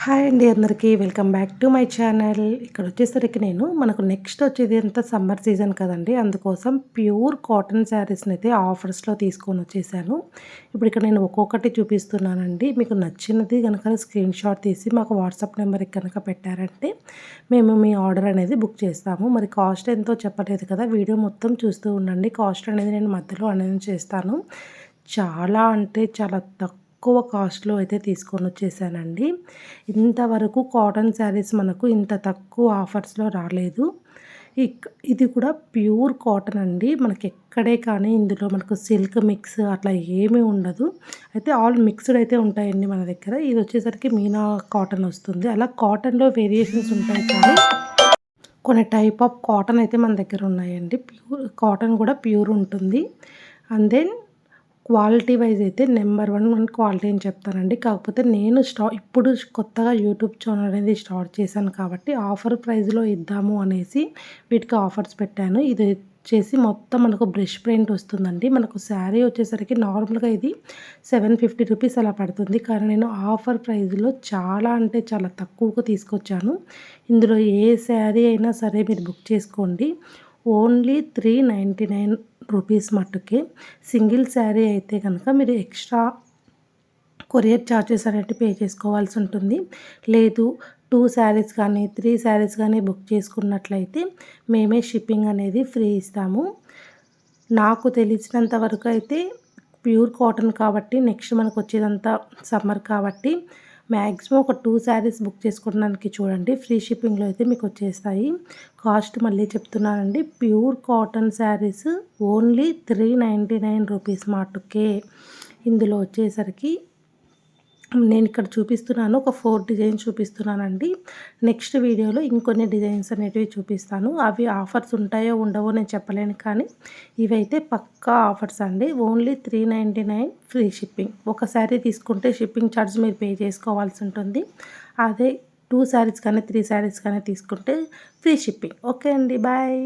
Hi అండి అందరికీ welcome back to my channel. ఇక్కడ వచ్చేసరికి మనకు నెక్స్ట్ వచ్చేది అంతా సమ్మర్ సీజన్ కదండి, అందుకోసం ప్యూర్ కాటన్ శారీస్ని అయితే ఆఫర్స్లో తీసుకొని వచ్చేసాను. ఇప్పుడు ఇక్కడ నేను ఒక్కొక్కటి చూపిస్తున్నానండి. మీకు నచ్చినది కనుక స్క్రీన్ షాట్ తీసి మాకు వాట్సాప్ నెంబర్కి కనుక పెట్టారంటే మేము మీ ఆర్డర్ అనేది బుక్ చేస్తాము. మరి కాస్ట్ ఎంతో చెప్పలేదు కదా, వీడియో మొత్తం చూస్తూ ఉండండి. కాస్ట్ అనేది నేను మధ్యలో అనౌన్స్ చేస్తాను. చాలా అంటే చాలా తక్కువ కాస్ట్‌లో అయితే తీసుకొని వచ్చేసానండి. ఇంతవరకు కాటన్ శారీస్ మనకు ఇంత తక్కువ ఆఫర్స్‌లో రాలేదు. ఇది కూడా ప్యూర్ కాటన్ అండి. మనకెక్కడే కానీ ఇందులో మనకు సిల్క్ మిక్స్ అట్లా ఏమీ ఉండదు. అయితే ఆల్ మిక్స్డ్ అయితే ఉంటాయండి మన దగ్గర. ఇది వచ్చేసరికి మీనా కాటన్ వస్తుంది. అలా కాటన్‌లో వేరియేషన్స్ ఉంటాయి కానీ కొన్ని టైప్ ఆఫ్ కాటన్ అయితే మన దగ్గర ఉన్నాయండి. ప్యూర్ కాటన్ కూడా ప్యూర్ ఉంటుంది. అండ్ దెన్ క్వాలిటీ వైజ్ అయితే నెంబర్ 1 క్వాలిటీ అని చెప్తానండి. కాకపోతే నేను ఇప్పుడు కొత్తగా యూట్యూబ్ ఛానల్ అనేది స్టార్ట్ చేశాను కాబట్టి ఆఫర్ ప్రైస్‌లో ఇద్దాము అనేసి వీటికి ఆఫర్స్ పెట్టాను. ఇది వచ్చేసి మొత్తం మనకు బ్రష్ పెయింట్ వస్తుందండి. మనకు శారీ వచ్చేసరికి నార్మల్‌గా ఇది 750 రూపీస్ అలా పడుతుంది. కానీ నేను ఆఫర్ ప్రైస్‌లో చాలా అంటే చాలా తక్కువకు తీసుకొచ్చాను. ఇందులో ఏ శారీ అయినా సరే మీరు బుక్ చేసుకోండి. ఓన్లీ 399 రూపీస్ మట్టుకే. సింగిల్ శారీ అయితే కనుక మీరు ఎక్స్ట్రా కొరియర్ ఛార్జెస్ అనేవి పే చేసుకోవాల్సి ఉంటుంది. లేదు 2 శారీస్ కానీ 3 శారీస్ కానీ బుక్ చేసుకున్నట్లయితే మేమే షిప్పింగ్ అనేది ఫ్రీ ఇస్తాము. నాకు తెలిసినంత వరకు అయితే ప్యూర్ కాటన్ కాబట్టి నెక్స్ట్ మనకు వచ్చేదంతా సమ్మర్ కాబట్టి మ్యాక్సిమం ఒక 2 శారీస్ బుక్ చేసుకోవడానికి చూడండి. ఫ్రీ షిప్పింగ్లో అయితే మీకు వచ్చేస్తాయి. కాస్ట్ మళ్ళీ చెప్తున్నానండి. Pure cotton saris only 399 rupees మటుకే. ఇందులో వచ్చేసరికి నేను ఇక్కడ చూపిస్తున్నాను, ఒక 4 డిజైన్స్ చూపిస్తున్నానండి. నెక్స్ట్ వీడియోలో ఇంకొన్ని డిజైన్స్ అనేటివి చూపిస్తాను. అవి ఆఫర్స్ ఉంటాయో ఉండవో నేను చెప్పలేను, కానీ ఇవైతే పక్కా ఆఫర్స్ అండి. Only 399 free shipping. ఒక శారీ తీసుకుంటే షిప్పింగ్ ఛార్జ్ మీరు పే చేసుకోవాల్సి ఉంటుంది. అదే 2 శారీస్ కానీ 3 శారీస్ కానీ తీసుకుంటే ఫ్రీ షిప్పింగ్. ఓకే అండి, బాయ్.